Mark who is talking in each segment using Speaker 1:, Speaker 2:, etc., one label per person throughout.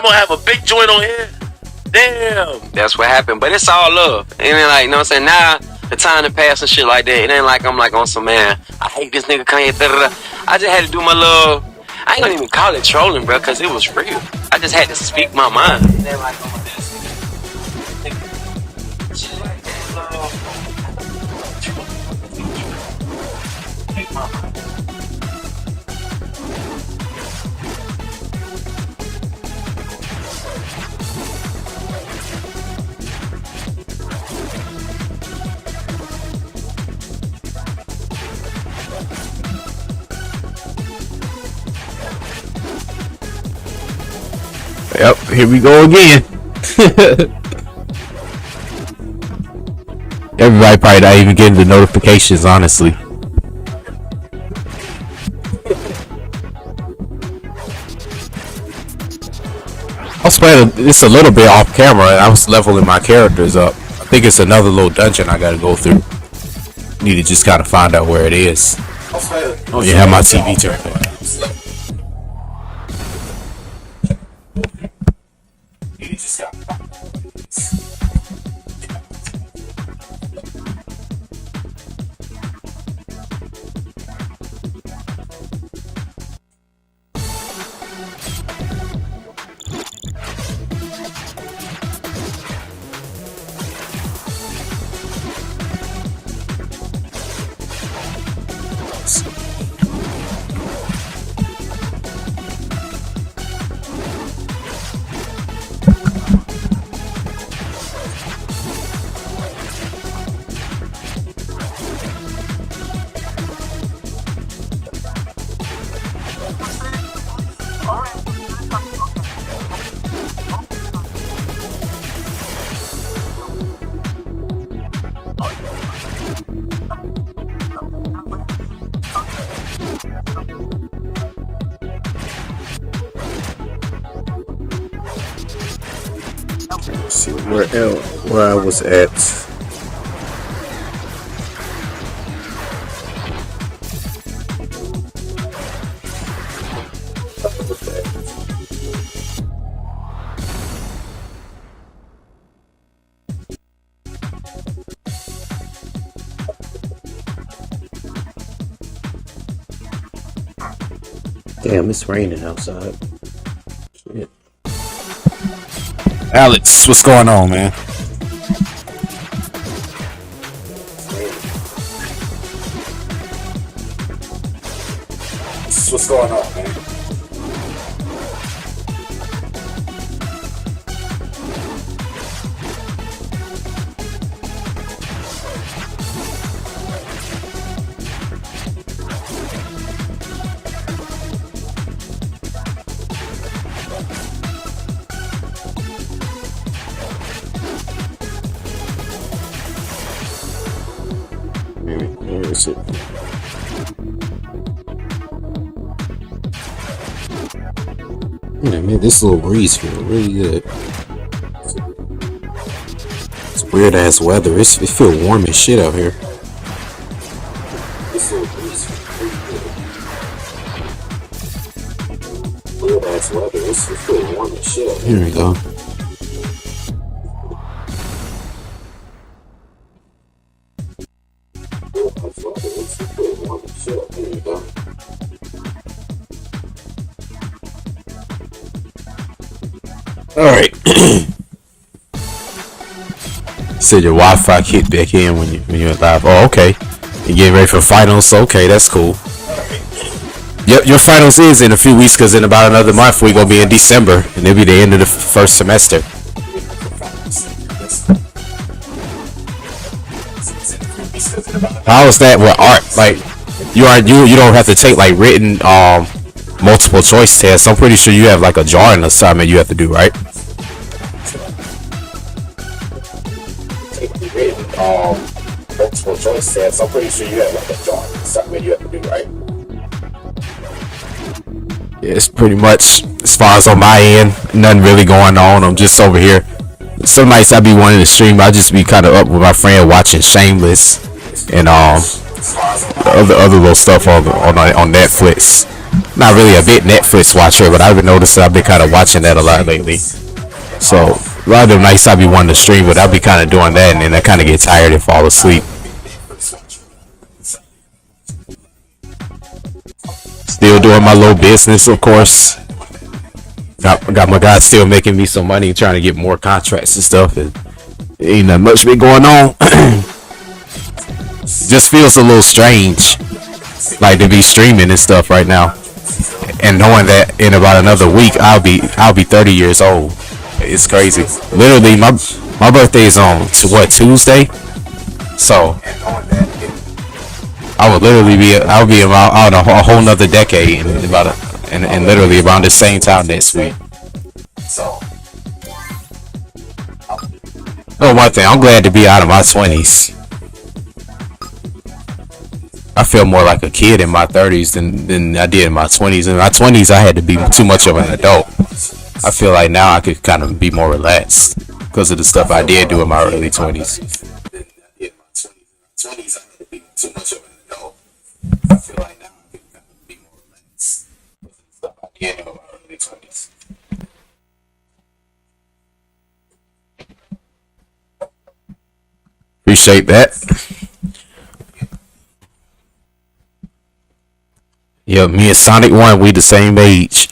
Speaker 1: gonna have a big joint on here. Damn.
Speaker 2: That's what happened. But it's all love. And then like, you know what I'm saying? Now the time to pass and shit like that. It ain't like I'm like on some man. I hate this nigga Kanye. I just had to do my little. I ain't gonna even call it trolling, bro, cause it was real. I just had to speak my mind. And then like on this. Shit like that, speak my mind.
Speaker 3: Yep, here we go again. Everybody probably not even getting the notifications, honestly. I was playing this a little bit off camera. I was leveling my characters up. I think it's another little dungeon I gotta go through. Need to just kind of find out where it is. Oh, you have my TV turned on. See where I was at. Damn, it's raining outside. Shit. Alex, what's going on, man? What's going on, man? Where is it? Yeah, man, this little breeze feels really good. It's weird ass weather. It feels warm as shit out here. This little breeze feels really good. Weird ass weather. It feels warm as shit out here. Here we go. Alright. Said your Wi-Fi kicked back in when you're live. Oh, okay. You getting ready for finals? Okay, that's cool. Yep, your finals is in a few weeks because in about another month we're gonna be in December and it'll be the end of the first semester. How is that with art? Like you don't have to take like written multiple choice tests. I'm pretty sure you have like a drawing assignment you have to do, right? Multiple choice tests. I'm pretty sure you have like a drawing assignment you have to do, right? Yeah, it's pretty much as far as on my end, nothing really going on. I'm just over here. Some nights I be wanting to stream. I just be kind of up with my friend watching Shameless and other little stuff on Netflix. not really a big Netflix watcher, but I've been noticing I've been kind of watching that a lot lately. So a lot of the nights I be wanting to stream, but I'll be kind of doing that, and then I kind of get tired and fall asleep. Still doing my little business, of course. Got my guy still making me some money, trying to get more contracts and stuff, and ain't that much been going on. Just feels a little strange, like to be streaming and stuff right now, and knowing that in about another week I'll be 30 years old. It's crazy. Literally, my birthday is on Tuesday, so I'll be out a whole nother decade in about and literally around the same time next week. Oh, one thing, I'm glad to be out of my 20s. I feel more like a kid in my 30s than I did in my 20s. In my 20s, I had to be too much of an adult. I feel like now I could kind of be more relaxed because of the stuff I did do in my early 20s. Appreciate that. Yeah, me and Sonic 1, we the same age.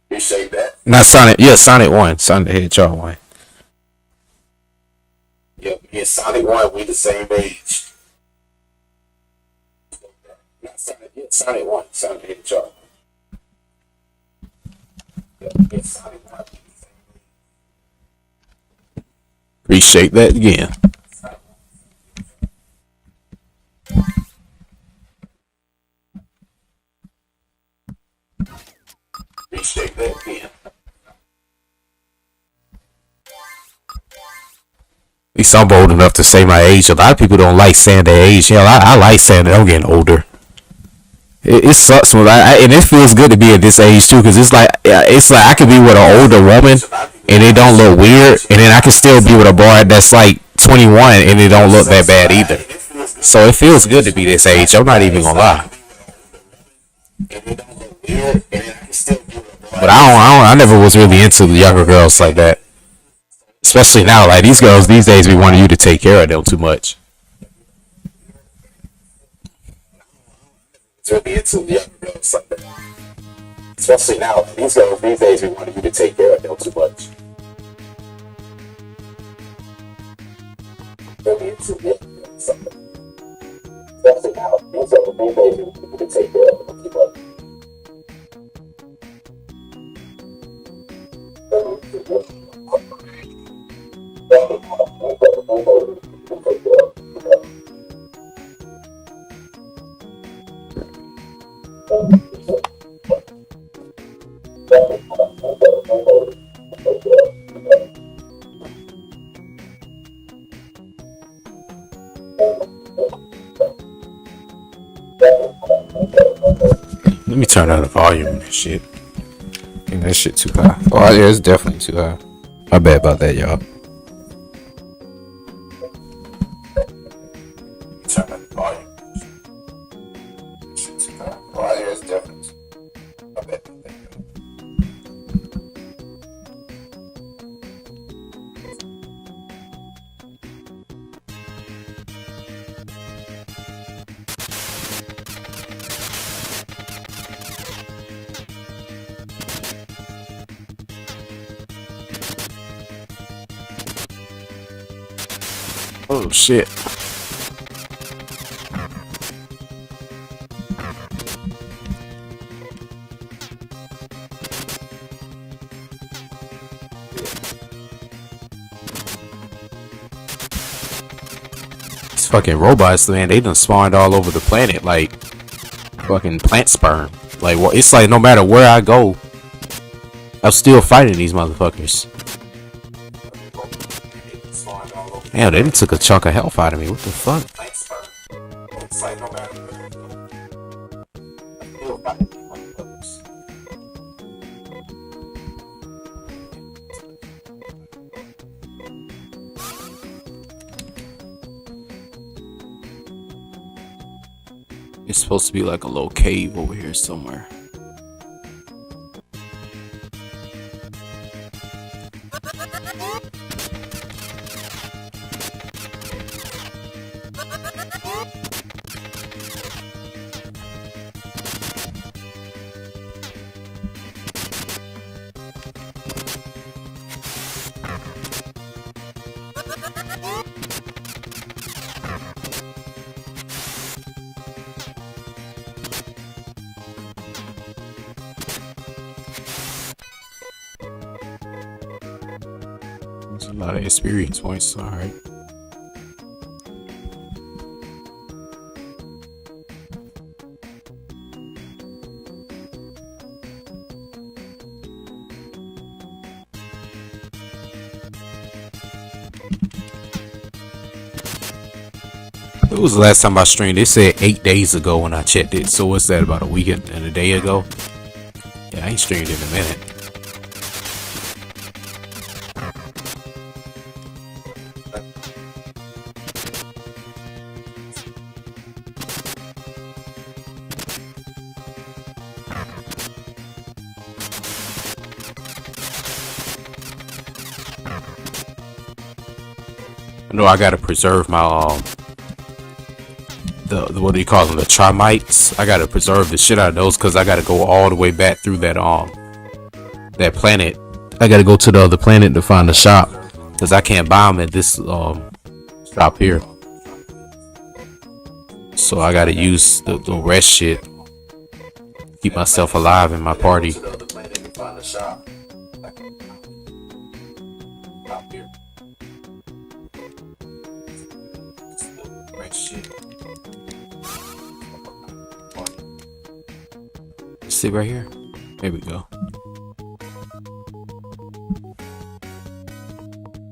Speaker 3: Appreciate that. Not Sonic, yeah, Sonic 1. Sonic the Hedgehog 1. Yeah, me and Sonic 1, we the same age. Not Sonic, yeah, Sonic 1, Sonic the Hedgehog. Yeah, me and Sonic 1, we the same age. Appreciate that again. Appreciate that again. At least I'm old enough to say my age. A lot of people don't like saying their age. Hell, I like saying that I'm getting older. It sucks when and it feels good to be at this age too, because it's like I could be with an older woman and it don't look weird, and then I can still be with a boy that's like 21 and it don't look that bad either. So it feels good to be this age. I'm not even gonna lie. But I never was really into the younger girls like that. Especially now, like these girls these days, we want you to take care of them too much. Really into the younger girls like that. Especially now, these girls these days, we want you to take care of them too much. Really into the younger girls like that. Especially now, these girls these days, we want you to take care of them too much. Let me turn down the volume and that shit. And that shit too high. Oh yeah, it's definitely too high. My bad about that, y'all. Turn down the volume. Shit too high. Oh yeah, it's definitely too high. My bad about that, y'all. Oh shit. These fucking robots, man, they done spawned all over the planet like fucking plant sperm. Like, well, it's like no matter where I go, I'm still fighting these motherfuckers. Damn, they took a chunk of health out of me. What the fuck? It's supposed to be like a little cave over here somewhere. There's a lot of experience points, alright. It was the last time I streamed. They said 8 days ago when I checked it. So what's that, about a week and a day ago? Yeah, I ain't streamed in a minute. No, I gotta preserve my the what do you call them, the trimites. I gotta preserve the shit out of those because I gotta go all the way back through that that planet. I gotta go to the other planet to find the shop because I can't buy them at this shop here. So I gotta use the rest shit, keep myself alive in my party. See right here. There we go.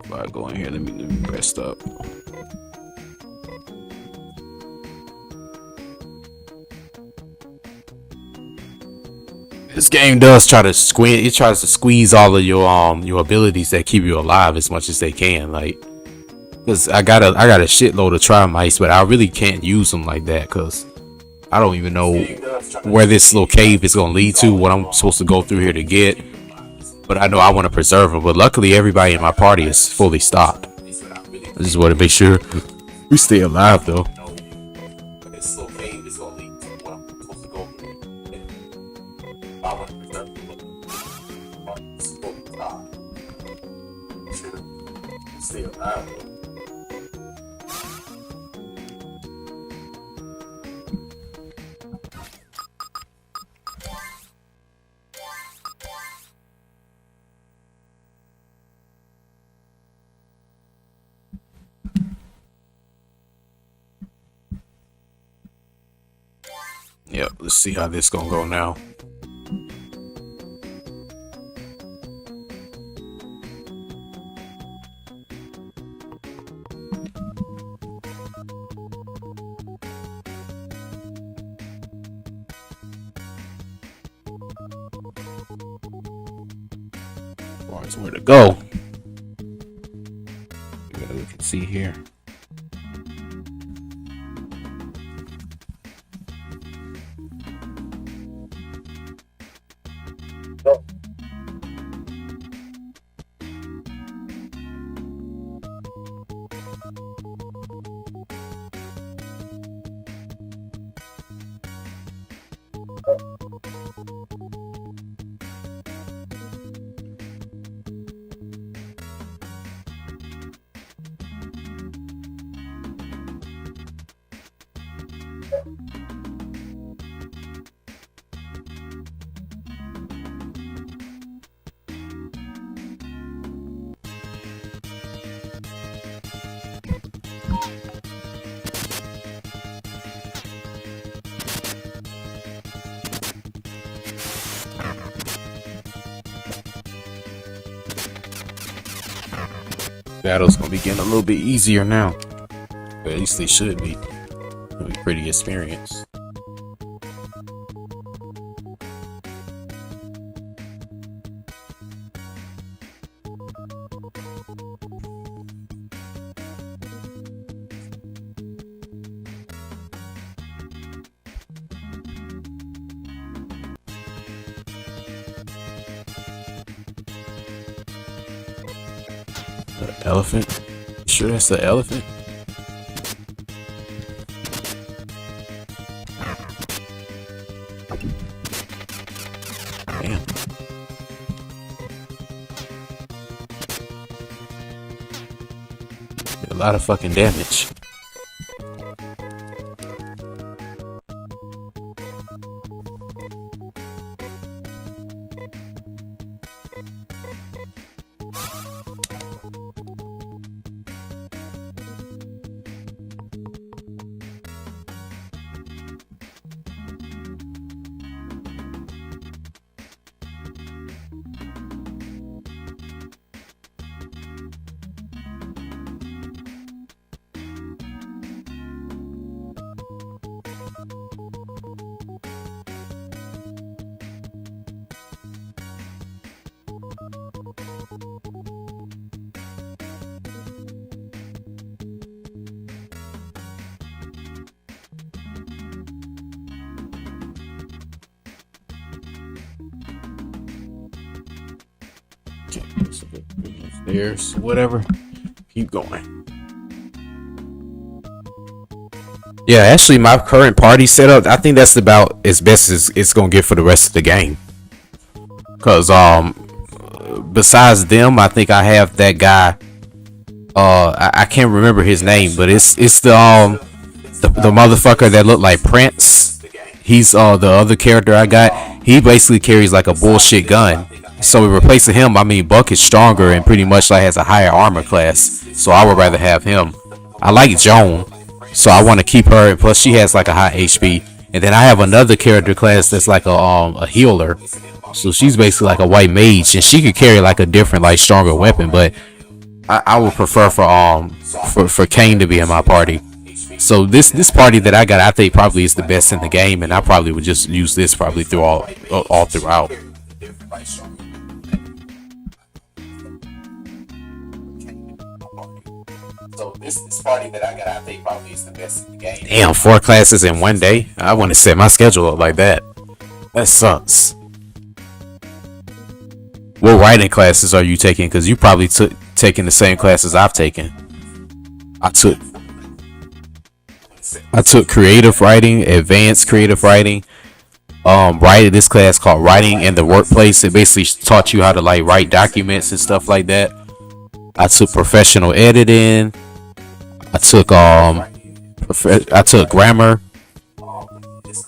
Speaker 3: If I go in here, let me rest up. This game does try to squeeze. It tries to squeeze all of your abilities that keep you alive as much as they can. Like, cause I got a shitload of trimites, but I really can't use them like that because I don't even know where this little cave is gonna lead to. What I'm supposed to go through here to get. But I know I want to preserve them. But luckily, everybody in my party is fully stocked. I just want to make sure we stay alive, though. Yep, let's see how this gonna go now. As far as where to go, we can see here. Battle's gonna be getting a little bit easier now, but at least they should be. It'll be pretty experienced. Elephant? Sure that's the elephant? Damn. A lot of fucking damage. There's whatever. Keep going. Yeah, actually, my current party setup, I think that's about as best as it's gonna get for the rest of the game. Cause besides them, I think I have that guy. I can't remember his name, but it's the motherfucker that looked like Prince. He's the other character I got. He basically carries like a bullshit gun. So replacing him, I mean, Buck is stronger and pretty much like has a higher armor class. So I would rather have him. I like Joan, so I want to keep her. And plus, she has like a high HP. And then I have another character class that's like a healer. So she's basically like a white mage, and she could carry like a different, like stronger weapon. But I would prefer for Kane to be in my party. So this party that I got, I think probably is the best in the game, and I probably would just use this probably through all throughout. So this party that I got, I think probably is the best in the game. Damn, 4 classes in one day. I want to set my schedule up like that. That sucks. What writing classes are you taking? Because you probably taking the same classes I've taken. I took creative writing, advanced creative writing. Writing this class called Writing in the Workplace. It basically taught you how to like write documents and stuff like that. I took professional editing. I took grammar.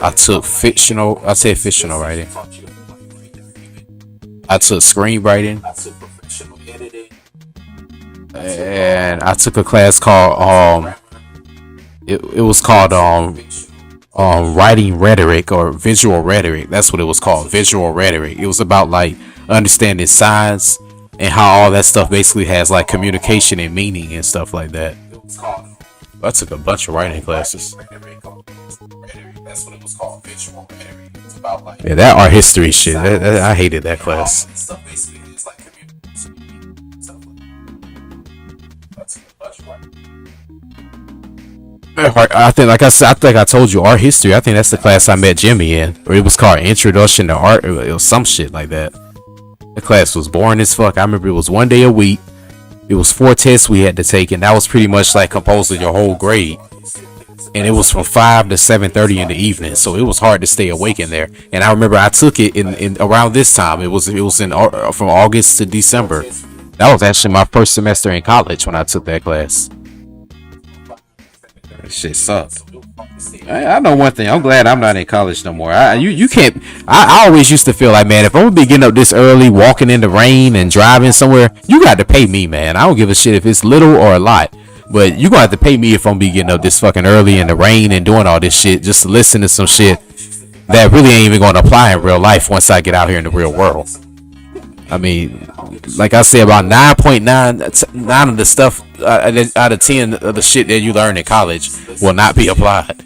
Speaker 3: I took fictional writing. I took screenwriting. And I took a class called it was called writing rhetoric or visual rhetoric. That's what it was called, visual rhetoric. It was about like understanding signs and how all that stuff basically has like communication and meaning and stuff like that. I took a bunch of writing classes. That's what it was called, visual rhetoric. It's about like, yeah, that art history shit. I hated that class. I think, like I said, I think I told you art history. I think that's the class I met Jimmy in, or it was called Introduction to Art. It was some shit like that. The class was boring as fuck. I remember it was 1 day a week. It was 4 tests we had to take, and that was pretty much like composing your whole grade. And it was from 5 to 7:30 in the evening, so it was hard to stay awake in there. And I remember I took it in around this time. It was in from August to December. That was actually my first semester in college when I took that class. That shit sucked. I know one thing. I'm glad I'm not in college no more. You can't. I always used to feel like, man, if I'm gonna be getting up this early, walking in the rain and driving somewhere, you got to pay me, man. I don't give a shit if it's little or a lot, but you gonna have to pay me if I'm be getting up this fucking early in the rain and doing all this shit just to listen to some shit that really ain't even gonna apply in real life once I get out here in the real world. I mean, like I said, about 9.9 of the stuff out of 10 of the shit that you learn in college will not be applied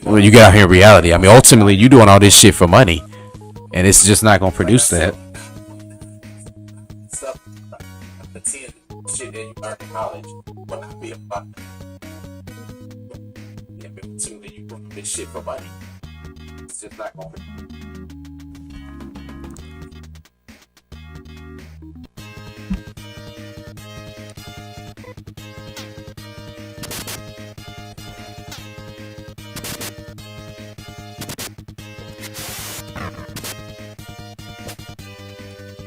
Speaker 3: when you get out here in reality. I mean, ultimately, you doing all this shit for money, and it's just not gonna produce that. Shit that you learn in college will not be applied. Yeah, but ultimately, you doing this shit for money. It's just not gonna.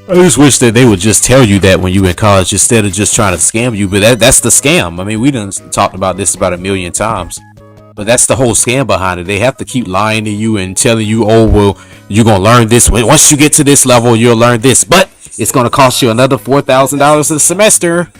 Speaker 3: I just wish that they would just tell you that when you in college instead of just trying to scam you. But that's the scam. I mean, we done talked about this about a million times. But that's the whole scam behind it. They have to keep lying to you and telling you, oh, well, you're going to learn this. Once you get to this level, you'll learn this. But it's going to cost you another $4,000 a semester.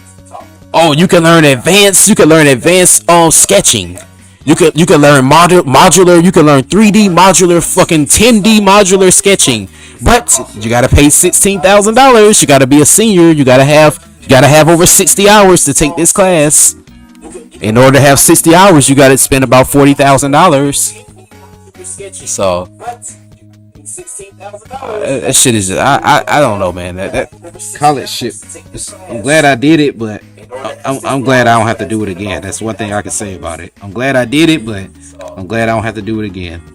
Speaker 3: Oh, you can learn advanced. You can learn advanced sketching. You can learn modular. You can learn 3D modular, fucking 10D modular sketching. But you got to pay $16,000. You got to be a senior. You got to have over 60 hours to take this class. In order to have 60 hours, you got to spend about $40,000. So that shit is just, I don't know, man. That college shit. I'm glad I did it, but I'm glad I don't have to do it again. That's one thing I can say about it. I'm glad I did it, but I'm glad I don't have to do it again.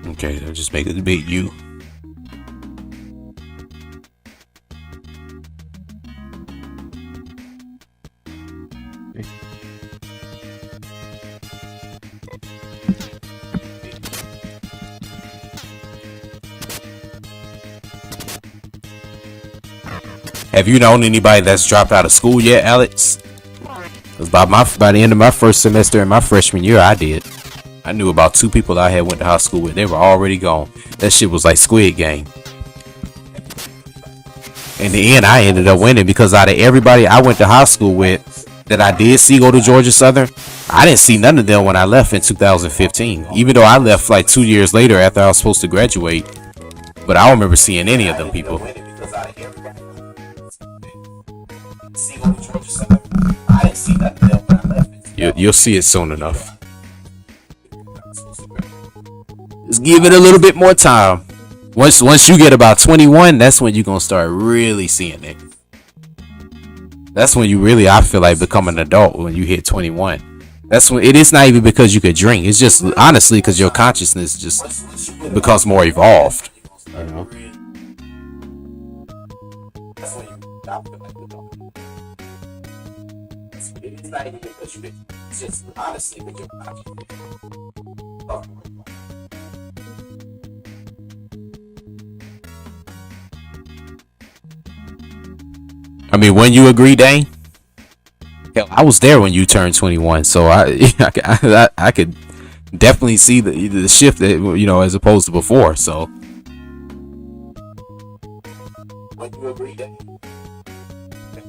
Speaker 3: Okay, I'll just make it debate you. Have you known anybody that's dropped out of school yet, Alex? Because by the end of my first semester in my freshman year, I did. I knew about 2 people I had went to high school with. They were already gone. That shit was like Squid Game. In the end, I ended up winning because out of everybody I went to high school with that I did see go to Georgia Southern, I didn't see none of them when I left in 2015. Even though I left like 2 years later after I was supposed to graduate. But I don't remember seeing any of them people. You'll see it soon enough. Just give it a little bit more time. Once you get about 21, that's when you're gonna start really seeing it. That's when you really, I feel like, become an adult when you hit 21. That's when it is not even because you could drink. It's just honestly because your consciousness just becomes more evolved. You know? It's not even because you could. It's just honestly with your consciousness. I mean, when you agree, Dane? Hell, I was there when you turned 21, so I could definitely see the shift that, you know, as opposed to before. So when you agree, Dane?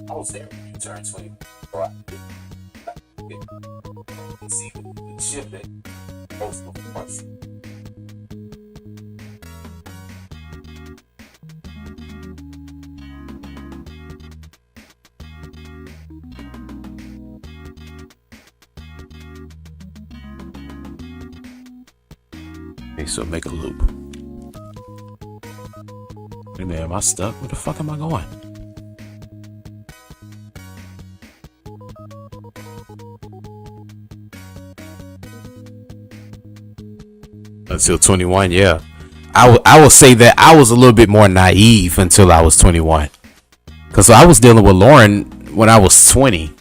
Speaker 3: I was there when you turned 21. So I could see the shift that opposed to before. Okay, so make a loop. Hey man, am I stuck? Where the fuck am I going? Until 21, yeah. I will say that I was a little bit more naive until I was 21. Because I was dealing with Lauren when I was 20.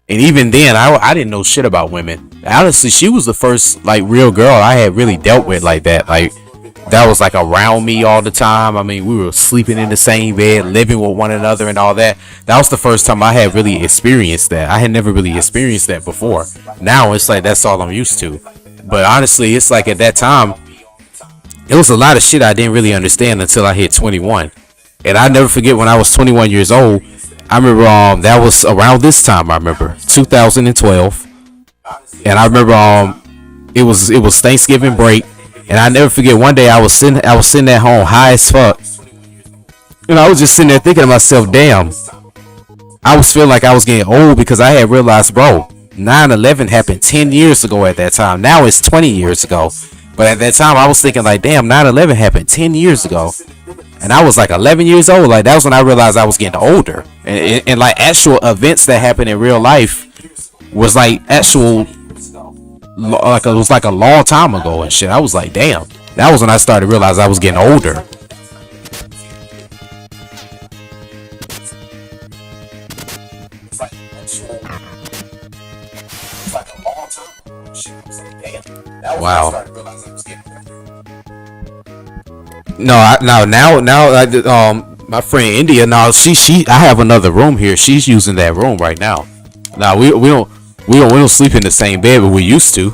Speaker 3: And even then, I didn't know shit about women. Honestly, she was the first, like, real girl I had really dealt with like that. Like, that was, like, around me all the time. I mean, we were sleeping in the same bed, living with one another and all that. That was the first time I had really experienced that. I had never really experienced that before. Now, it's like, that's all I'm used to. But honestly, it's like at that time, it was a lot of shit I didn't really understand until I hit 21. And I never forget when I was 21 years old, I remember that was around this time, I remember 2012. And I remember it was Thanksgiving break, and I never forget. One day I was sitting at home high as fuck, and I was just sitting there thinking to myself, damn, I was feeling like I was getting old because I had realized, bro, 9/11 happened 10 years ago at that time. Now it's 20 years ago. But at that time, I was thinking like, damn, 9/11 happened 10 years ago. And I was like 11 years old. Like, that was when I realized I was getting older. And like actual events that happened in real life was like actual, like it was like a long time ago and shit. I was like, damn. That was when I started to realize I was getting older. Wow. Now, my friend India. Now, I have another room here. She's using that room right now. Now, we don't sleep in the same bed, but we used to.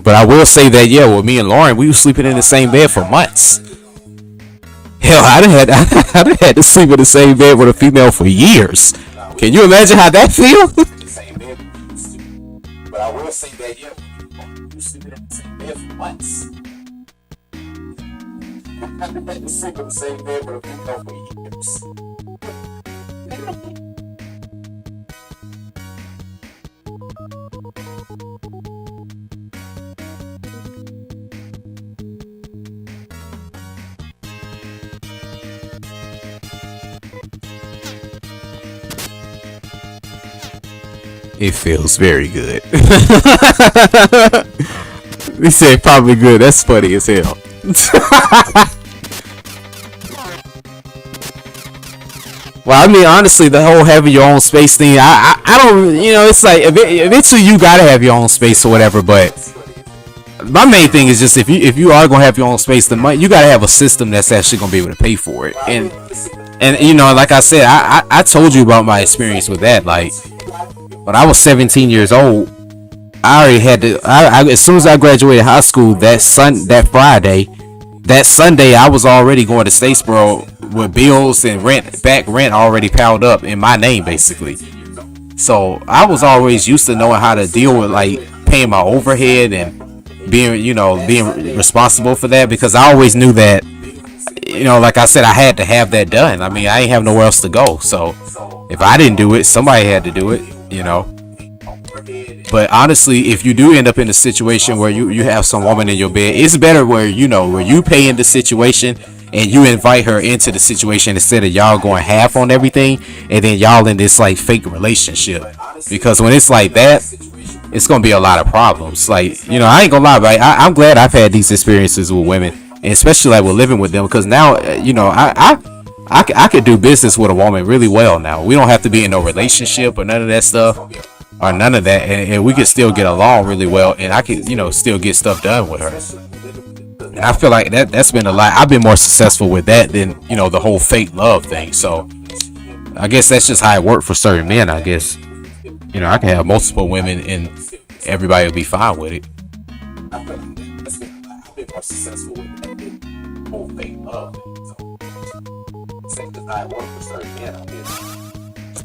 Speaker 3: But I will say that, yeah, with me and Lauren, we were sleeping in the same bed for months. Hell, I done had to sleep in the same bed with a female for years. Can you imagine how that feels? But I will say that, yeah, we were sleeping in the same bed for months. I had to sleep in the same bed with a female for years. It feels very good. He said probably good. That's funny as hell. Well, I mean, honestly, the whole having your own space thing, I don't, it's like eventually you gotta have your own space or whatever. But my main thing is just if you are gonna have your own space, you gotta have a system that's actually gonna be able to pay for it. And like I said, I told you about my experience with that. Like, when I was 17 years old, I already had to. As soon as I graduated high school, that Friday, that Sunday, I was already going to Statesboro with bills and rent already piled up in my name, basically. So I was always used to knowing how to deal with like paying my overhead and being responsible for that, because I always knew that, like I said, I had to have that done. I mean, I ain't have nowhere else to go. So if I didn't do it, somebody had to do it. But honestly, if you do end up in a situation where you have some woman in your bed, it's better where you pay in the situation and you invite her into the situation instead of y'all going half on everything and then y'all in this like fake relationship. Because when it's like that, it's gonna be a lot of problems. Like, I ain't gonna lie, but I'm glad I've had these experiences with women, and especially like with living with them, because now I could do business with a woman really well now. We don't have to be in no relationship or none of that stuff, or none of that, and we could still get along really well, and I could, still get stuff done with her. And I feel like that's been a lot. I've been more successful with that than, the whole fake love thing. So I guess that's just how it worked for certain men, I guess. I can have multiple women and everybody will be fine with it. I feel like I've been more successful with that than the whole fake love thing.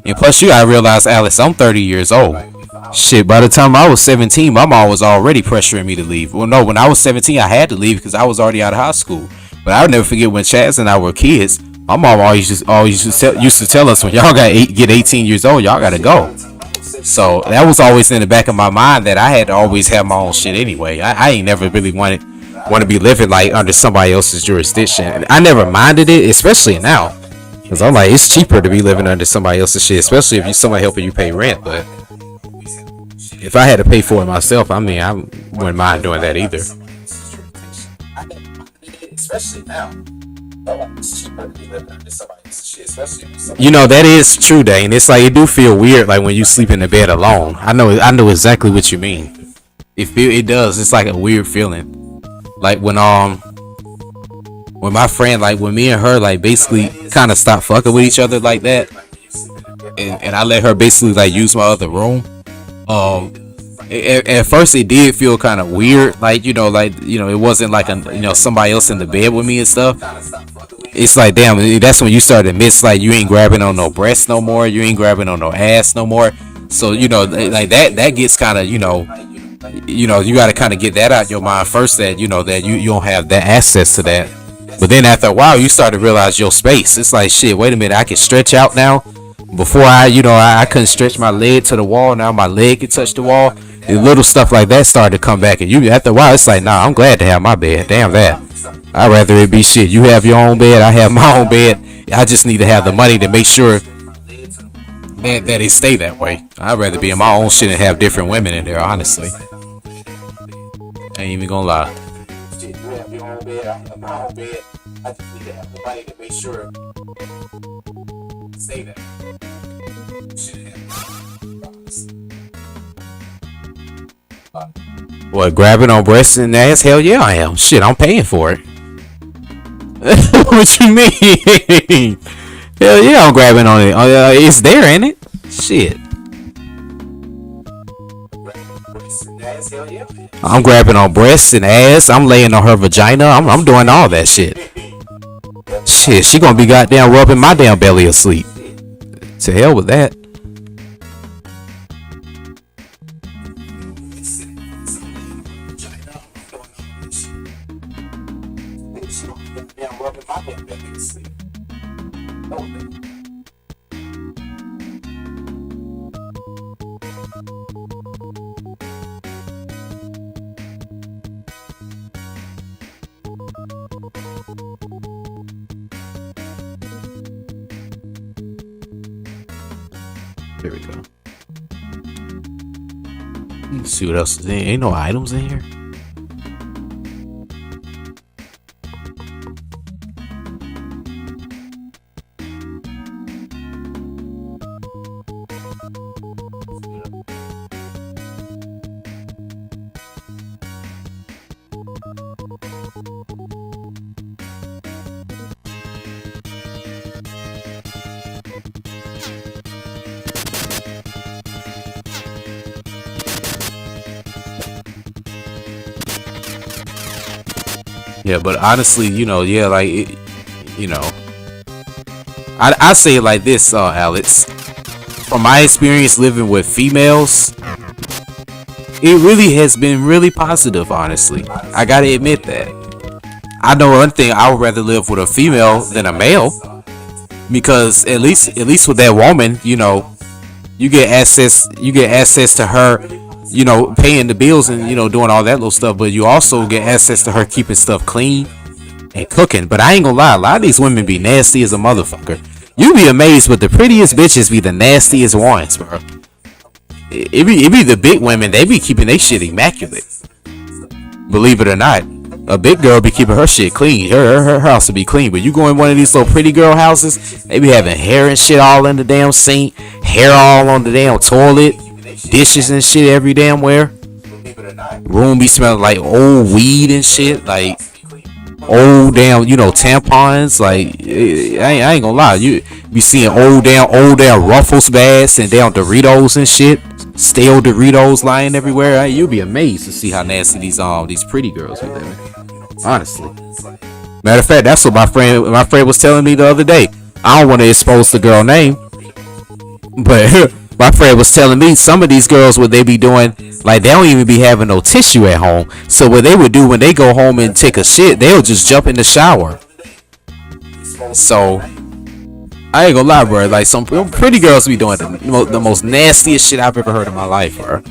Speaker 3: And plus, you gotta realize, Alex, I'm 30 years old. Shit, by the time I was 17, my mom was already pressuring me to leave. Well, no, when I was 17, I had to leave because I was already out of high school. But I would never forget when Chaz and I were kids. My mom always used to tell us, when y'all get 18 years old, y'all gotta go. So that was always in the back of my mind, that I had to always have my own shit anyway. I ain't never really want to be living like under somebody else's jurisdiction. I never minded it, especially now, because I'm like, it's cheaper to be living under somebody else's shit, especially if you somebody helping you pay rent. But if I had to pay for it myself, I mean, I wouldn't mind doing that either. Especially now, it's cheaper to be living under somebody else's shit, especially that is true, Dane. It's like, it do feel weird, like when you sleep in the bed alone. I know exactly what you mean. It does. It's like a weird feeling. Like when my friend, like when me and her, like basically kind of stopped fucking with each other like that, and I let her basically like use my other room. At first it did feel kind of weird, like it wasn't like somebody else in the bed with me and stuff. It's like, damn, that's when you start to miss, like, you ain't grabbing on no breasts no more, you ain't grabbing on no ass no more. So like that gets kind of You know, you got to kind of get that out your mind first, that you know that you don't have that access to that. But then after a while, you start to realize your space. It's like, shit, wait a minute, I can stretch out now. Before I couldn't stretch my leg to the wall. Now my leg can touch the wall. And little stuff like that started to come back. And you, after a while, it's like, nah, I'm glad to have my bed. Damn that. I'd rather it be shit. You have your own bed. I have my own bed. I just need to have the money to make sure that it stay that way. I'd rather be in my own shit and have different women in there, honestly. Ain't even gonna lie. You have your own bed. I have my own bed. I just need to have the money to make sure stay there. What, grabbing on breasts and ass? Hell yeah, I am. Shit, I'm paying for it. What you mean? Hell yeah, I'm grabbing on it. It's there, ain't it? Shit. I'm grabbing on breasts and ass. I'm laying on her vagina. I'm doing all that shit. Shit, she gonna be goddamn rubbing my damn belly asleep. To hell with that. Here we go. Let's see what else is in. Ain't no items in here. Yeah, but honestly, you know, yeah, like, you know, I say it like this, Alex. From my experience living with females, it really has been really positive, honestly. I gotta admit that. I know one thing, I would rather live with a female than a male. Because at least with that woman, you know, you get access to her, you know, paying the bills and, you know, doing all that little stuff, but you also get access to her keeping stuff clean and cooking. But I ain't gonna lie, a lot of these women be nasty as a motherfucker. You be amazed, but the prettiest bitches be the nastiest ones, bro. It be the big women, they be keeping their shit immaculate. Believe it or not, a big girl be keeping her shit clean. Her house will be clean, but you go in one of these little pretty girl houses, they be having hair and shit all in the damn sink, hair all on the damn toilet, dishes and shit every damn where. Room be smelling like old weed and shit, like old damn, you know, tampons. Like I ain't gonna lie, you be seeing old damn Ruffles bags and damn Doritos and shit, stale Doritos lying everywhere. You'll be amazed to see how nasty these pretty girls be living. Honestly, matter of fact, that's what my friend was telling me the other day. I don't want to expose the girl name, but my friend was telling me some of these girls, what they be doing, like they don't even be having no tissue at home. So what they would do when they go home and take a shit, they'll just jump in the shower. So I ain't gonna lie, bro. Like some pretty girls be doing the most nastiest shit I've ever heard in my life, bro.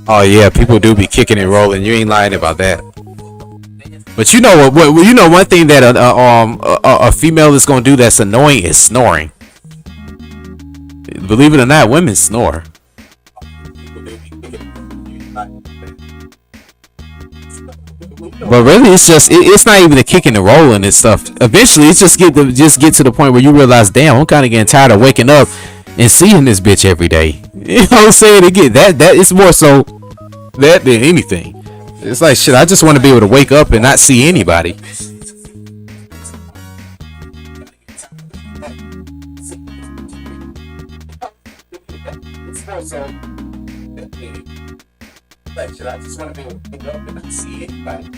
Speaker 3: Oh yeah, people do be kicking and rolling. You ain't lying about that. But you know what? You know one thing that a female is gonna do that's annoying is snoring. Believe it or not, women snore. But really, it's not even the kicking and rolling and stuff. Eventually, it's just get to the point where you realize, damn, I'm kind of getting tired of waking up and seeing this bitch every day. You know what I'm saying? Again, that it's more so that than anything. It's like, shit, I just want to be able to wake up and not see anybody. Like, shit, I just want to be able to wake up and not see anybody.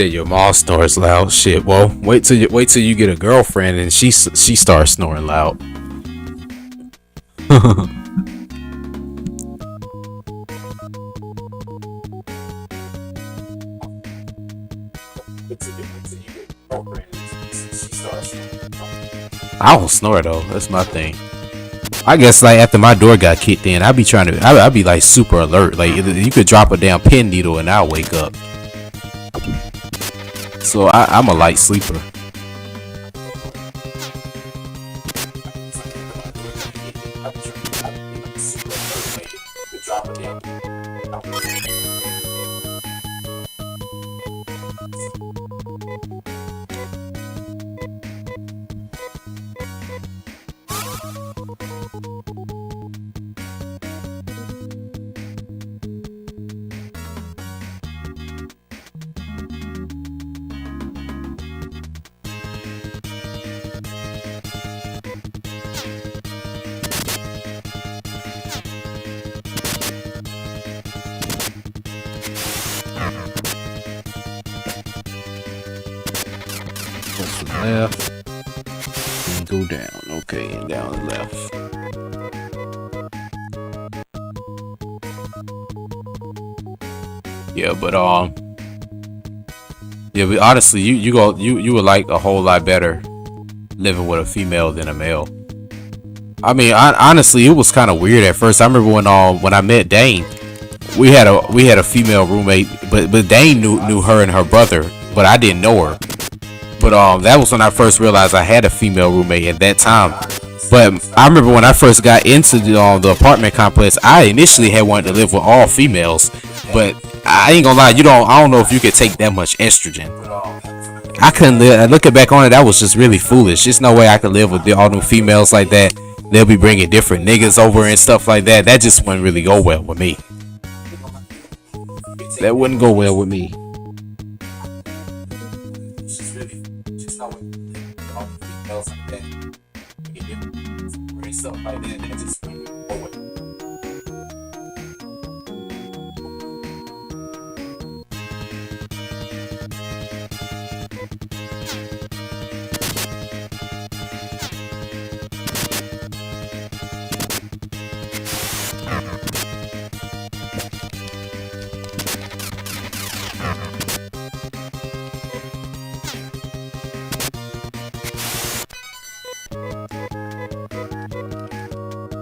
Speaker 3: Said your mom snores loud. Shit. Well, wait till you get a girlfriend and she starts snoring loud. I don't snore though. That's my thing. I guess like after my door got kicked in, I'd be like super alert. Like you could drop a damn pin needle and I'll wake up. So I'm a light sleeper. Left and go down. Okay, and down and left. Yeah, but honestly, you would like a whole lot better living with a female than a male. I mean, honestly, it was kind of weird at first. I remember when I met Dane, we had a female roommate, but Dane knew her and her brother, but I didn't know her. But that was when I first realized I had a female roommate at that time. But I remember when I first got into the apartment complex, I initially had wanted to live with all females. But I ain't gonna lie, I don't know if you could take that much estrogen. I couldn't live. Looking back on it, that was just really foolish. There's no way I could live with all new females like that. They'll be bringing different niggas over and stuff like that. That just wouldn't really go well with me. That wouldn't go well with me.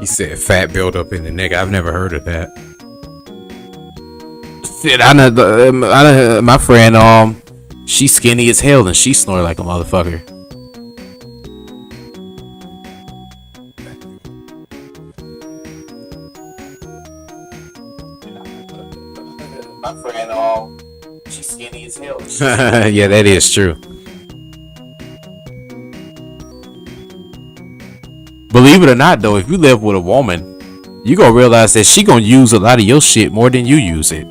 Speaker 3: He said fat buildup in the neck. I've never heard of that. Shit, I know my friend, she's skinny as hell and she snore like a motherfucker. My friend, she's skinny as hell. Yeah, that is true. Believe it or not, though, if you live with a woman, you gonna realize that she gonna use a lot of your shit more than you use it.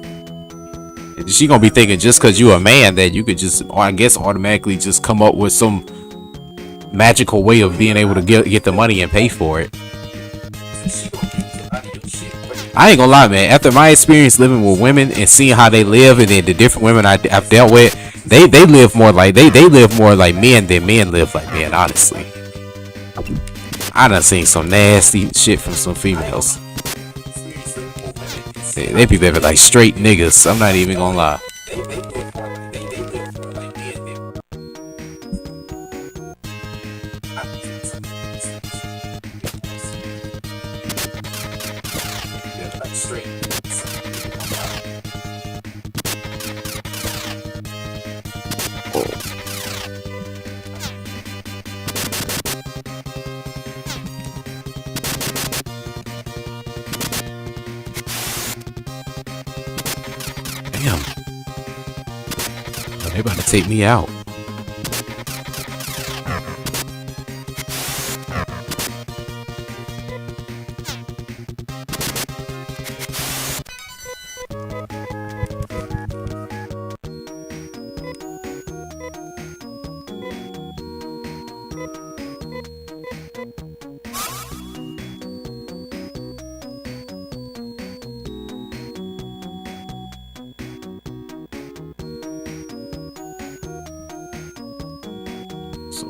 Speaker 3: She gonna be thinking just because you a man that you could just, or I guess, automatically just come up with some magical way of being able to get the money and pay for it. I ain't gonna lie, man. After my experience living with women and seeing how they live, and then the different women I've dealt with, they live more like they live more like men than men live like men. Honestly. I done seen some nasty shit from some females. They be living like straight niggas. I'm not even gonna lie. Damn. Oh, they about to take me out.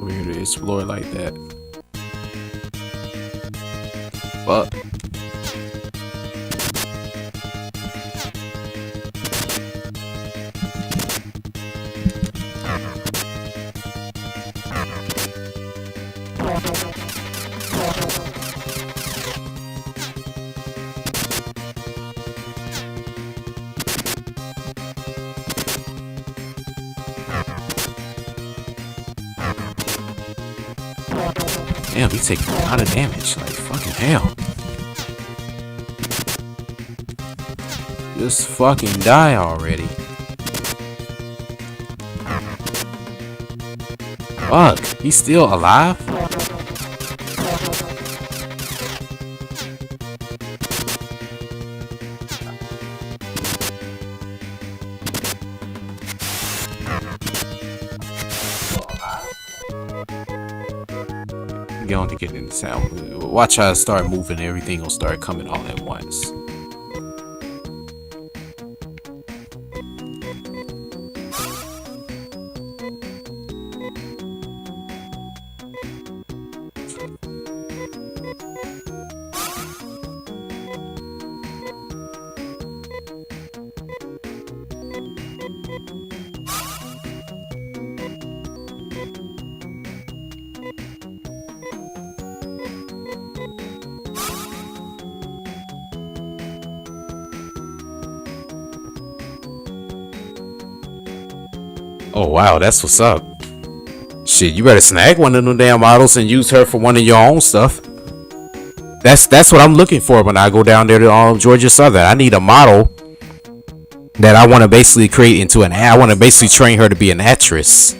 Speaker 3: We're here to explore like that. Fuck. Damn, he's taking a lot of damage. Like, fucking hell. Just fucking die already. Fuck, he's still alive? Going to get in the sound. Watch how I start moving, everything will start coming all at once. Oh wow, that's what's up. Shit, you better snag one of them damn models and use her for one of your own stuff. That's what I'm looking for when I go down there to Georgia Southern. I need a model that I want to basically create into an ad. I want to basically train her to be an actress.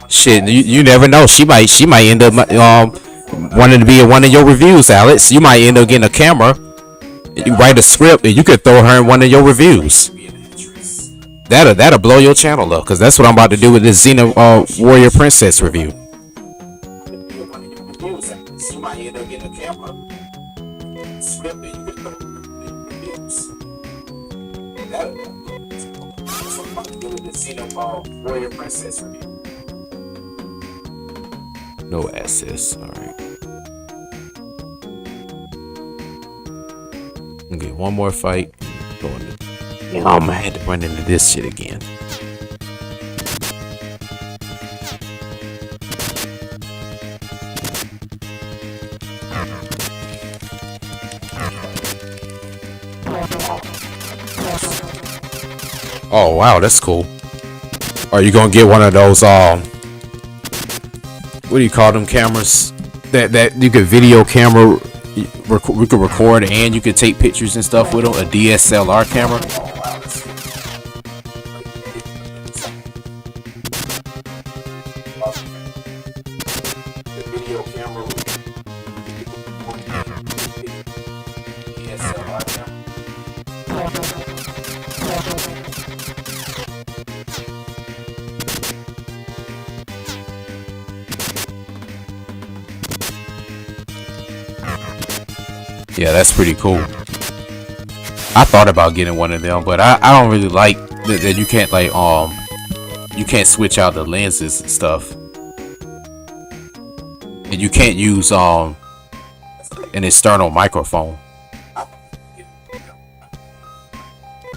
Speaker 3: Shit, you never know. She might end up wanting to be in one of your reviews, Alex. You might end up getting a camera. You write a script and you could throw her in one of your reviews. That'll blow your channel up, because that's what I'm about to do with this Xena Warrior Princess review. No access, alright. Okay, one more fight. Going to I'm gonna have to run into this shit again. Oh wow, that's cool. Are you gonna get one of those what do you call them cameras? That you could video camera, we could record and you could take pictures and stuff with them, a DSLR camera. Yeah, that's pretty cool. I thought about getting one of them, but I don't really like that you can't like you can't switch out the lenses and stuff, and you can't use an external microphone. What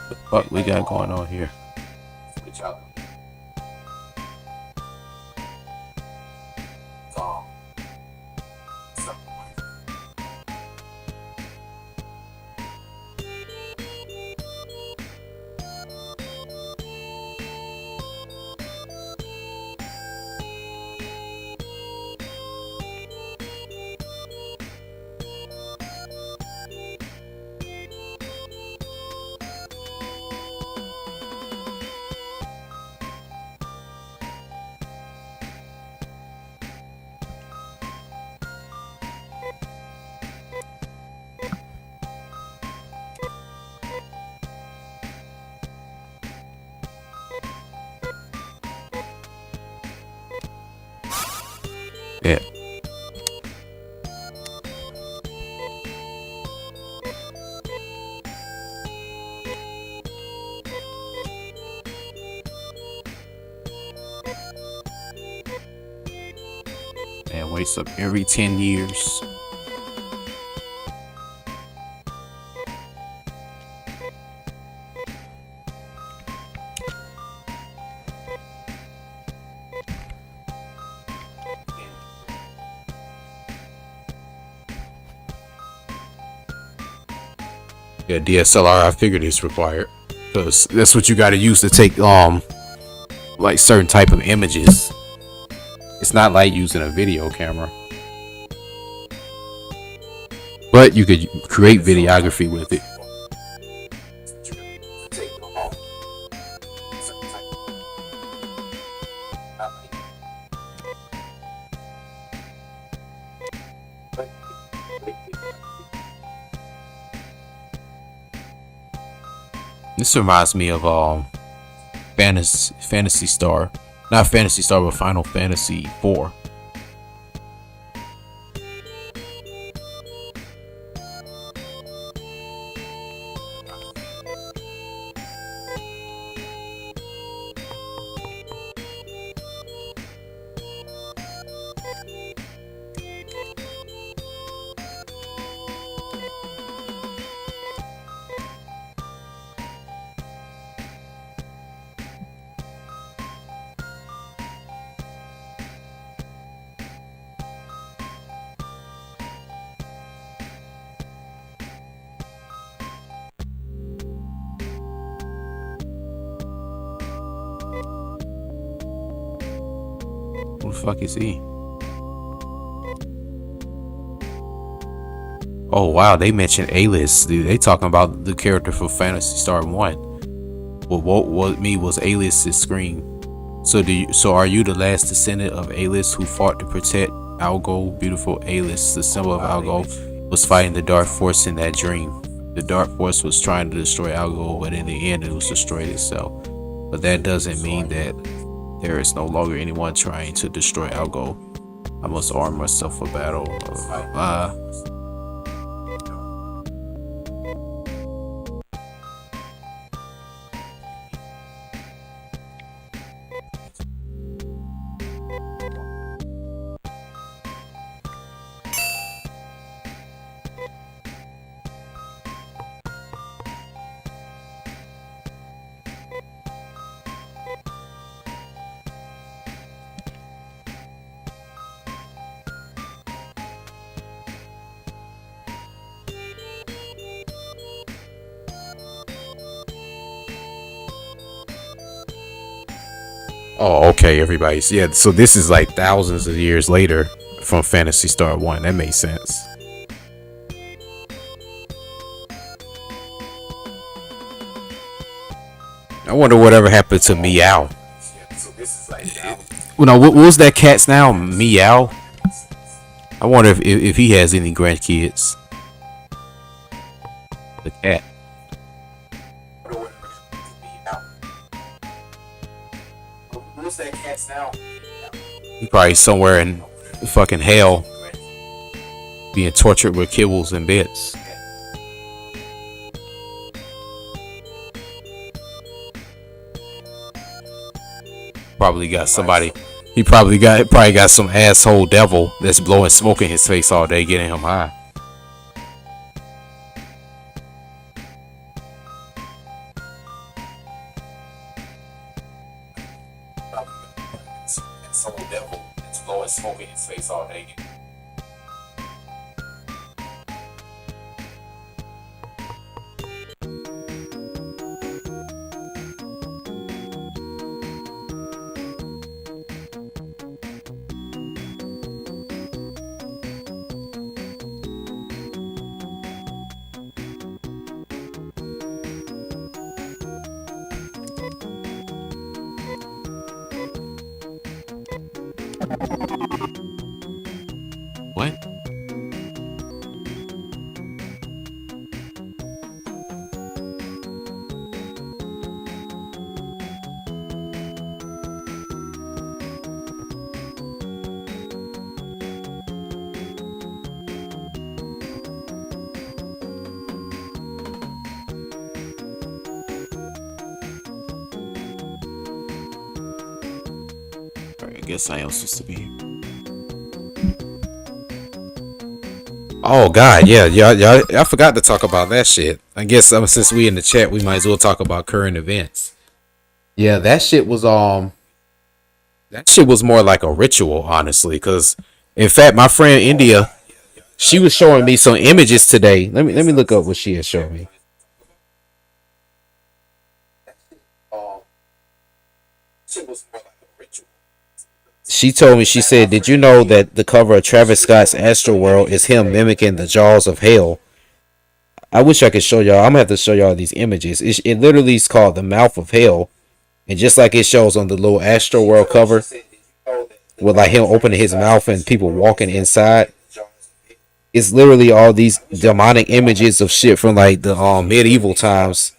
Speaker 3: the fuck we got going on here? Yeah. Man wakes up every 10 years. Yeah, DSLR, I figured it's required. Because that's what you gotta use to take like certain type of images. It's not like using a video camera. But you could create videography with it. This reminds me of Phantasy Star. Not Phantasy Star, but Final Fantasy 4. Who the fuck is he? Oh wow, they mentioned A-list. Dude, they talking about the character for Phantasy Star 1. Well, what me was A-list's scream. So are you the last descendant of A-list who fought to protect Algo? Beautiful A-list, the symbol of Algo, was fighting the Dark Force in that dream. The Dark Force was trying to destroy Algo, but in the end it was destroyed itself. But that doesn't mean that there is no longer anyone trying to destroy Algo. I must arm myself for battle. Oh, okay, everybody. Yeah, so this is like thousands of years later from Phantasy Star 1. That makes sense. I wonder whatever happened to Meow. Well, no, what was that cat's now? Meow? I wonder if he has any grandkids. The cat. That cat's now. He probably somewhere in fucking hell, being tortured with kibbles and bits. Probably got somebody. He probably got some asshole devil that's blowing smoke in his face all day, getting him high. Some devil that's blowing smoke in his face all day. What? I guess I am supposed to be here. Oh God, yeah, y'all. I forgot to talk about that shit. I guess since we in the chat, we might as well talk about current events. Yeah, that shit was more like a ritual, honestly. Because in fact, my friend India, she was showing me some images today. Let me look up what she had shown me. She told me, she said, "Did you know that the cover of Travis Scott's Astroworld is him mimicking the jaws of hell?" I wish I could show y'all. I'm gonna have to show y'all these images. It literally is called the mouth of hell, and just like it shows on the little Astroworld cover, with like him opening his mouth and people walking inside, it's literally all these demonic images of shit from like the medieval times,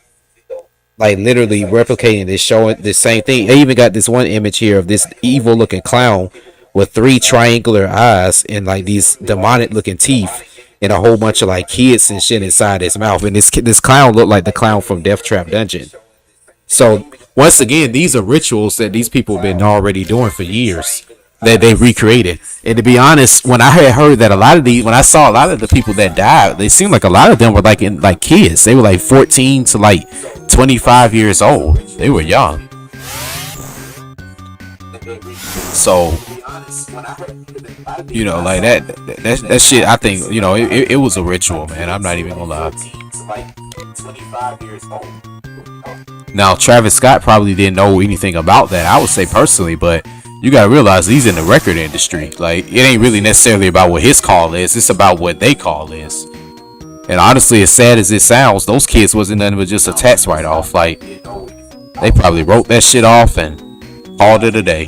Speaker 3: like literally replicating this, showing the same thing. They even got this one image here of this evil looking clown with three triangular eyes and like these demonic looking teeth and a whole bunch of like kids and shit inside his mouth. And this clown looked like the clown from Death Trap Dungeon. So once again, these are rituals that these people have been already doing for years that they recreated. And to be honest, when I had heard that when I saw a lot of the people that died, they seemed like a lot of them were like kids. They were like 14 to like 25 years old. They were young. So, like that shit, I think, it was a ritual, man. I'm not even gonna lie. Now, Travis Scott probably didn't know anything about that, I would say personally, but you gotta realize he's in the record industry. Like, it ain't really necessarily about what his call is, it's about what they call is. And honestly, as sad as it sounds, those kids wasn't nothing but just a tax write-off. Like, they probably wrote that shit off and called it a day.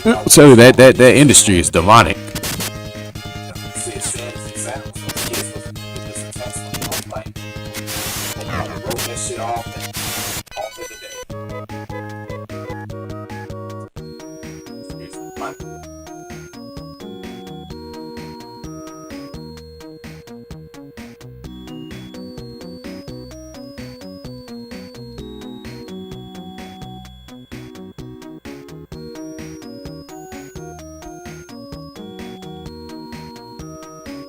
Speaker 3: I'll tell you that industry is demonic.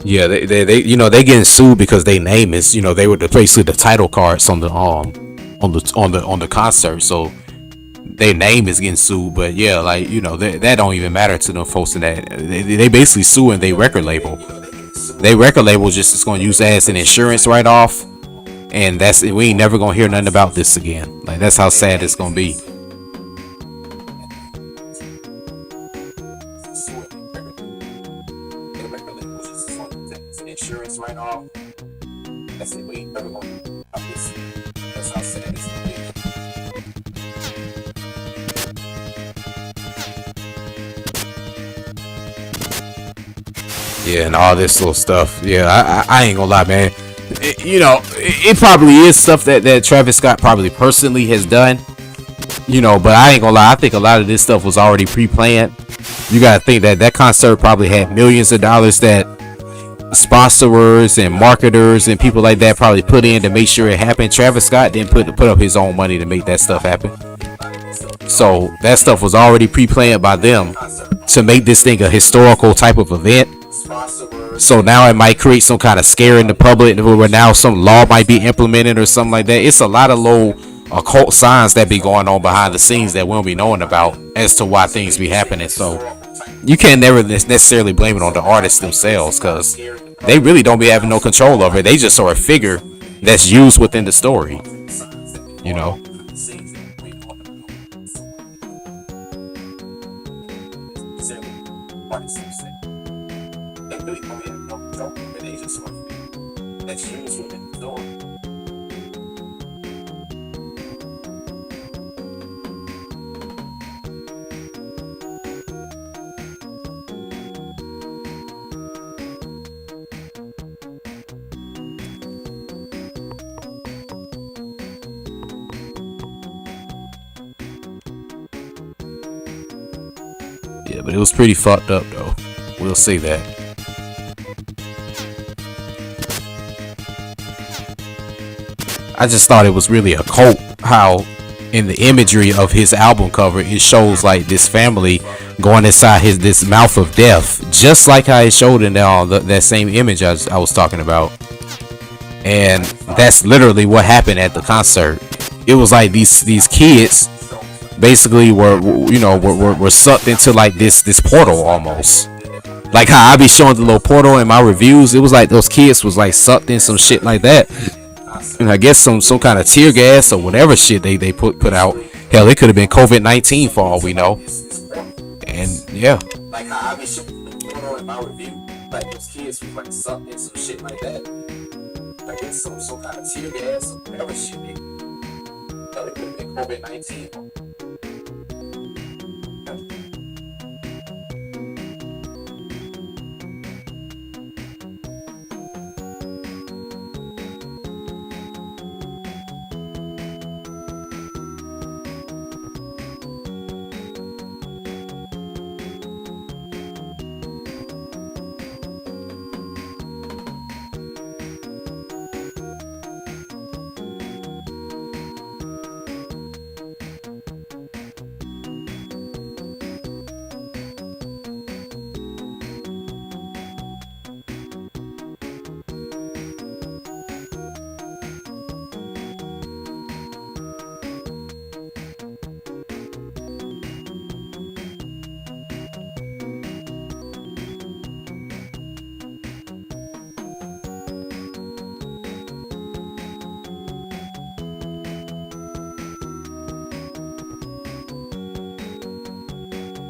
Speaker 3: Yeah, they they getting sued because they name is, they were basically the title cards on the concert, so their name is getting sued. But yeah, like, that don't even matter to them folks in that. They basically suing their record label. Their record label just is going to use that as an insurance write off, and that's it. We ain't never gonna hear nothing about this again. Like, that's how sad it's gonna be. Yeah, and all this little stuff. Yeah, I ain't gonna lie, man. It probably is stuff that Travis Scott probably personally has done. But I ain't gonna lie. I think a lot of this stuff was already pre-planned. You gotta think that concert probably had millions of dollars that sponsors and marketers and people like that probably put in to make sure it happened. Travis Scott didn't put up his own money to make that stuff happen. So that stuff was already pre-planned by them to make this thing a historical type of event. So now it might create some kind of scare in the public, where now some law might be implemented or something like that. It's a lot of low occult signs that be going on behind the scenes that we don't be knowing about as to why things be happening. So you can't never necessarily blame it on the artists themselves, because they really don't be having no control over it. They just are a figure that's used within the story. Yeah, but it was pretty fucked up, though. We'll say that. I just thought it was really a cult how in the imagery of his album cover, it shows like this family going inside this mouth of death, just like how it showed in that same image I was talking about. And that's literally what happened at the concert. It was like these kids basically were sucked into like this portal almost. Like how I be showing the little portal in my reviews, it was like those kids was like sucked in some shit like that. And I guess some kind of tear gas or whatever shit they put out. Hell, it could have been COVID-19 for all we know. And yeah. Like how I be showing the portal in my review, like those kids was like sucked in some shit like that. I guess some kind of tear gas or whatever shit hell, it could have been COVID-19.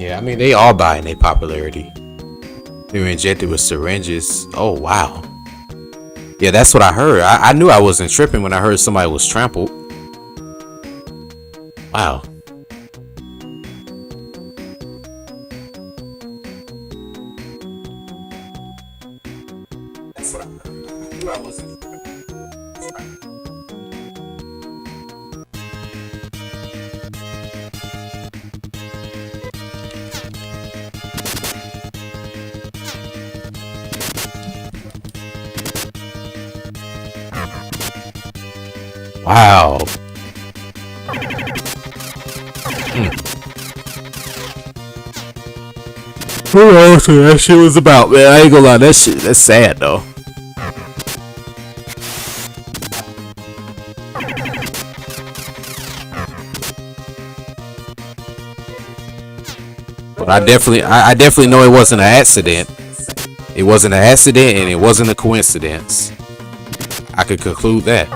Speaker 3: Yeah, I mean, they all buying their popularity. They were injected with syringes. Oh, wow. Yeah, that's what I heard. I knew I wasn't tripping when I heard somebody was trampled. Wow. That's what I heard. I knew I wasn't tripping. Wow. Who knows what that shit was about, man? I ain't gonna lie, that's sad though. But I definitely know it wasn't an accident. It wasn't an accident and it wasn't a coincidence. I could conclude that.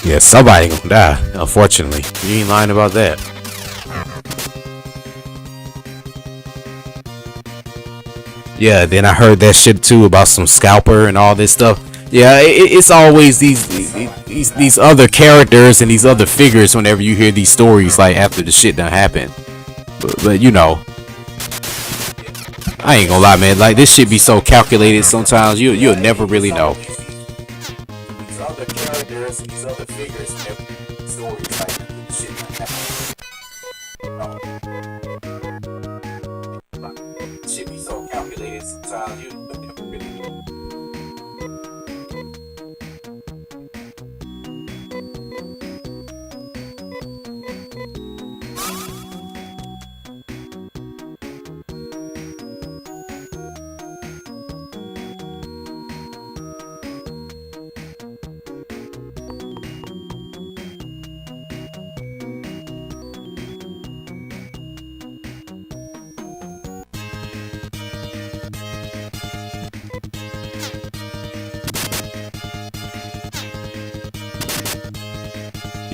Speaker 3: Yeah, somebody gonna die, unfortunately. You ain't lying about that. Yeah, then I heard that shit too about some scalper and all this stuff. Yeah, it's always these other characters and these other figures whenever you hear these stories like after the shit done happened. But you know, I ain't gonna lie, man. Like this shit be so calculated sometimes. You'll never really know. These other characters and these other figures whenever stories like the shit done happened. Shit be so calculated sometimes. You'll never really know.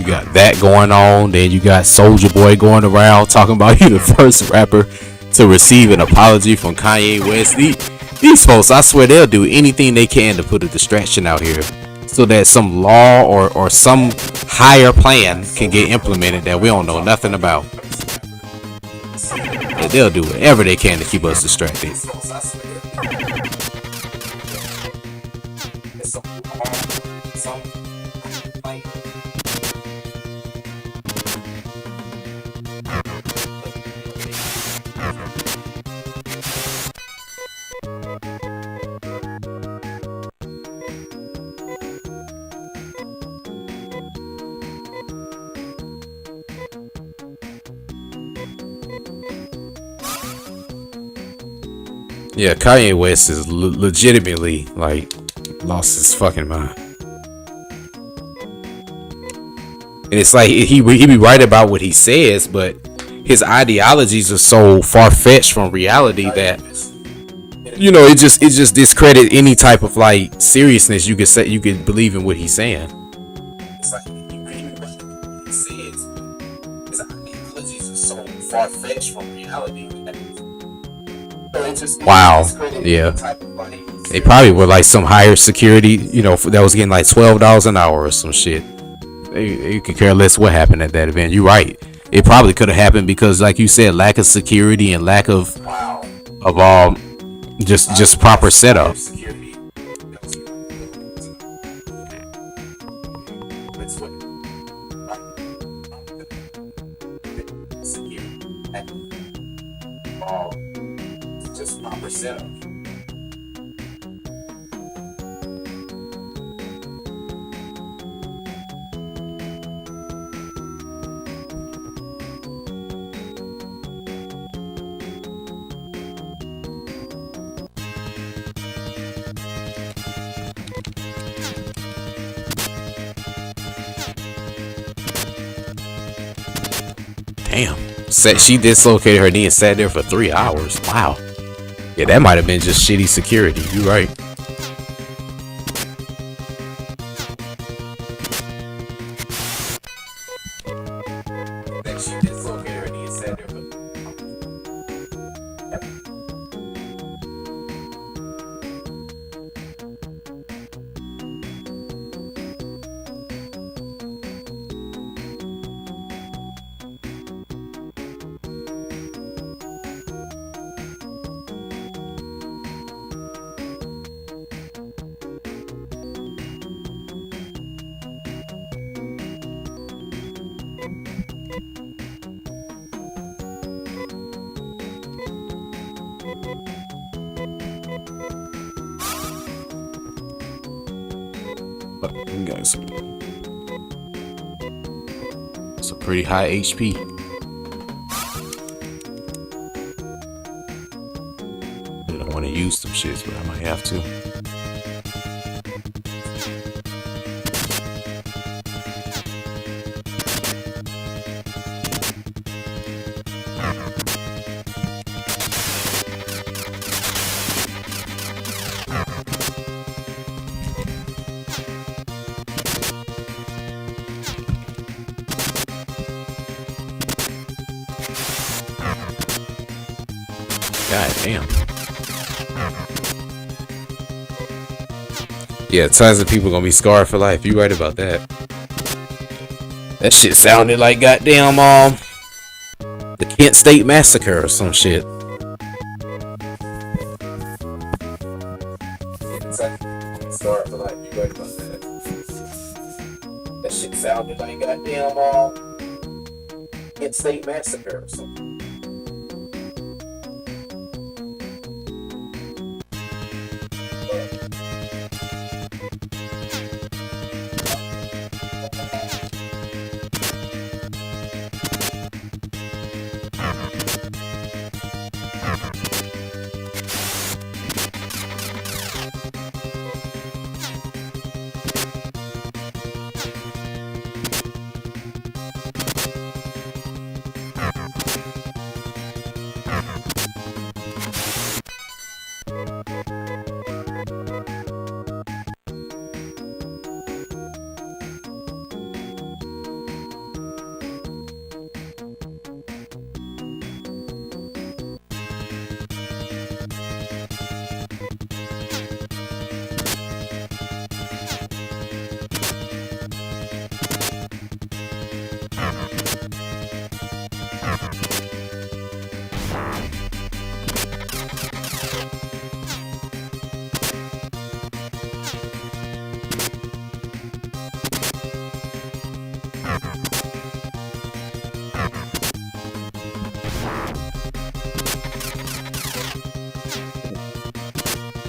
Speaker 3: You got that going on. Then you got Soulja Boy going around talking about he the first rapper to receive an apology from Kanye West. These folks, I swear they'll do anything they can to put a distraction out here so that some law or some higher plan can get implemented that we don't know nothing about. And they'll do whatever they can to keep us distracted. Yeah, Kanye West is legitimately like lost his fucking mind, and it's like he be right about what he says, but his ideologies are so far fetched from reality that it just discredit any type of like seriousness you could believe in what he's saying. It's like he really what he says. His ideologies are so far fetched from reality. Wow. Yeah. They probably were like some higher security, that was getting like $12 an hour or some shit. They could care less what happened at that event. You're right. It probably could have happened because, like you said, lack of security and lack of just proper setup. Just proper setup. Damn. She dislocated her knee and sat there for 3 hours. Wow. Yeah, that might have been just shitty security. You're right. She dislocated her knee and sat there for some pretty high HP. I don't want to use some shits, but I might have to. God damn. Yeah, tons of people gonna be scarred for life. You right about that. That shit sounded like goddamn the Kent State Massacre or some shit. Scarred for life. You right about that. That shit sounded like goddamn Kent State Massacre or something.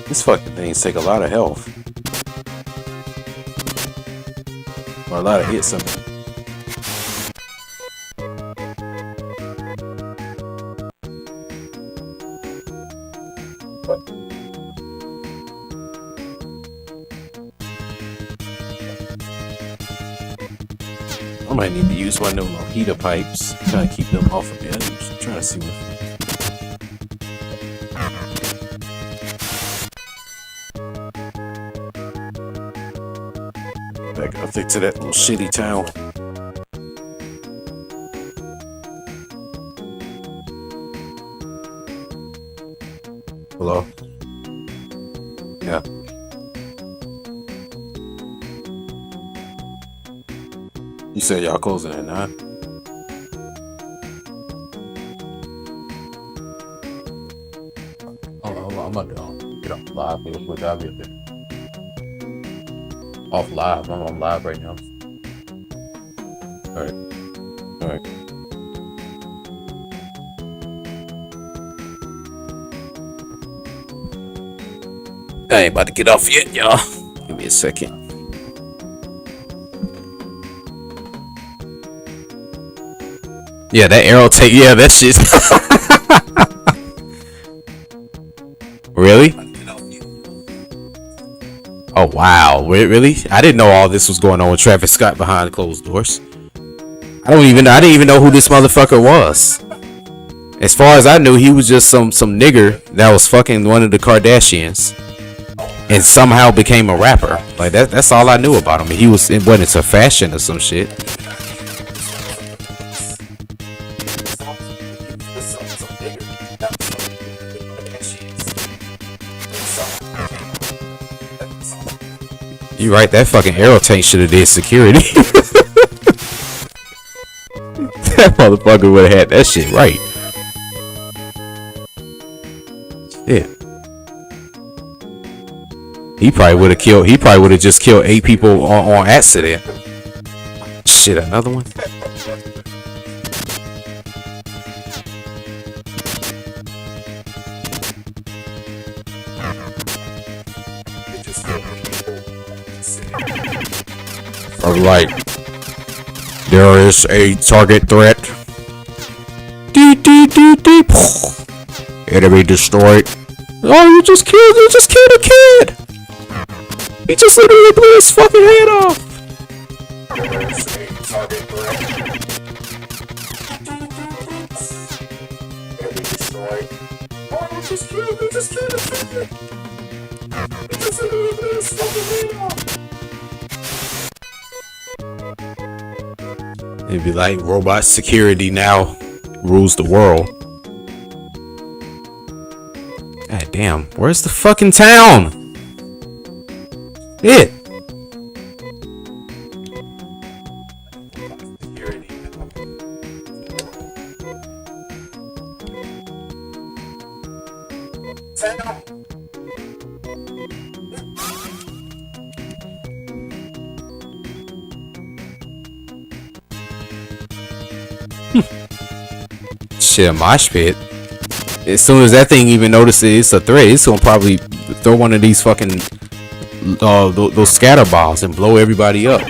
Speaker 3: These fucking things take a lot of health. Or a lot of hits. I might need to use one of them little heater pipes. Try to keep them off of me. I'm just trying to see what. I'll stick to that little shitty town. Hello? Yeah. You said y'all closing at 9? I'm about to get off live real quick. I'll be there. Off live. I'm on live right now. Alright. Alright. I ain't about to get off yet, y'all. Give me a second. Yeah, that arrow take. Yeah, that shit. Really? Oh wow, really? I didn't know all this was going on with Travis Scott behind closed doors. I didn't even know who this motherfucker was. As far as I knew, he was just some nigger that was fucking one of the Kardashians, and somehow became a rapper. Like that's all I knew about him. He was went into fashion or some shit. You right, that fucking arrow tank should have did security. That motherfucker would have had that shit right. Yeah. He probably would have just killed 8 people on accident. Shit, another one? Or like, there is a target threat. Enemy destroyed. Oh, you just killed a kid. He just literally blew his fucking head off. It'd be like robot security now rules the world. God damn, where's the fucking town? It. Shit, a mosh pit. As soon as that thing even notices it's a threat, it's gonna probably throw one of these fucking those scatter balls and blow everybody up.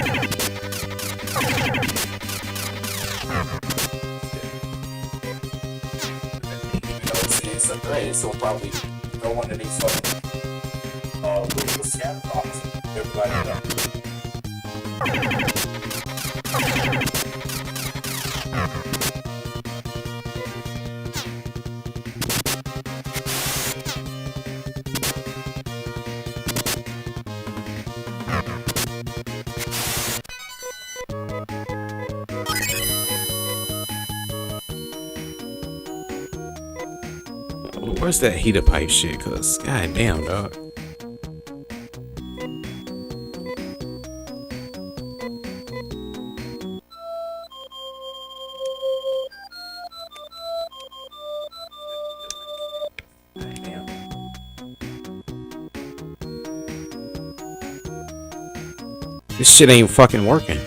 Speaker 3: Where's that heater pipe shit? Cause god damn, dog. This shit ain't fucking working.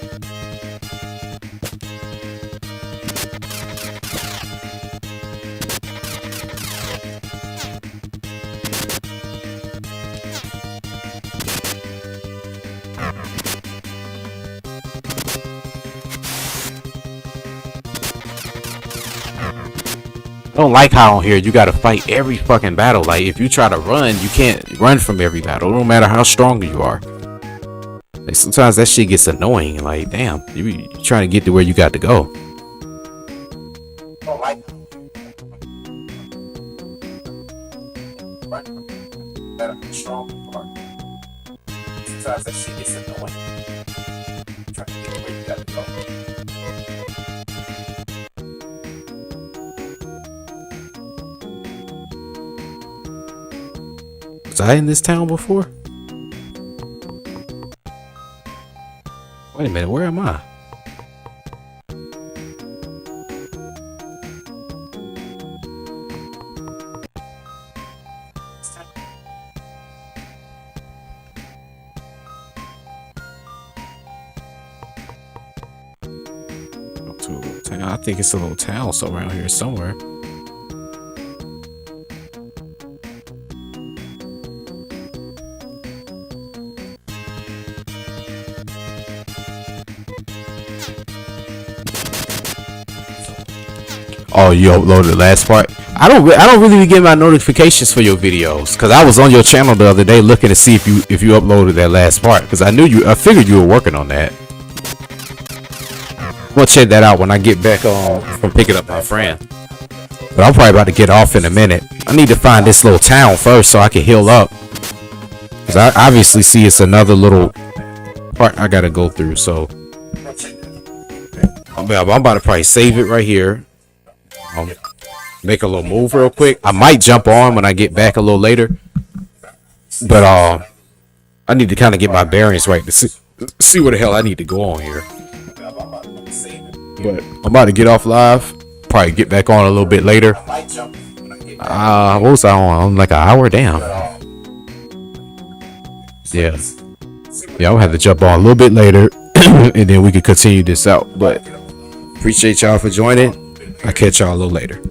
Speaker 3: don't like how on here you gotta fight every fucking battle. Like if you try to run, you can't run from every battle, no matter how strong you are. Like sometimes that shit gets annoying. Like damn, you trying to get to where you got to go. Don't like strong part. Sometimes that shit gets annoying. Trying to get where you got to go. Was I in this town before? Wait a minute, where am I? I think it's a little town somewhere around here somewhere. Oh, you uploaded the last part? I don't really get my notifications for your videos because I was on your channel the other day looking to see if you uploaded that last part because I figured you were working on that. We'll check that out when I get back from picking up my friend. But I'm probably about to get off in a minute. I need to find this little town first so I can heal up. Because I obviously see it's another little part I gotta go through. So I'm about to probably save it right here. Make a little move real quick. I might jump on when I get back a little later. But I need to kind of get my bearings right to see where the hell I need to go on here. But I'm about to get off live. Probably get back on a little bit later. What was I on? Like an hour? Damn. Yeah. I'm gonna have to jump on a little bit later. And then we can continue this out. But appreciate y'all for joining. I'll catch y'all a little later.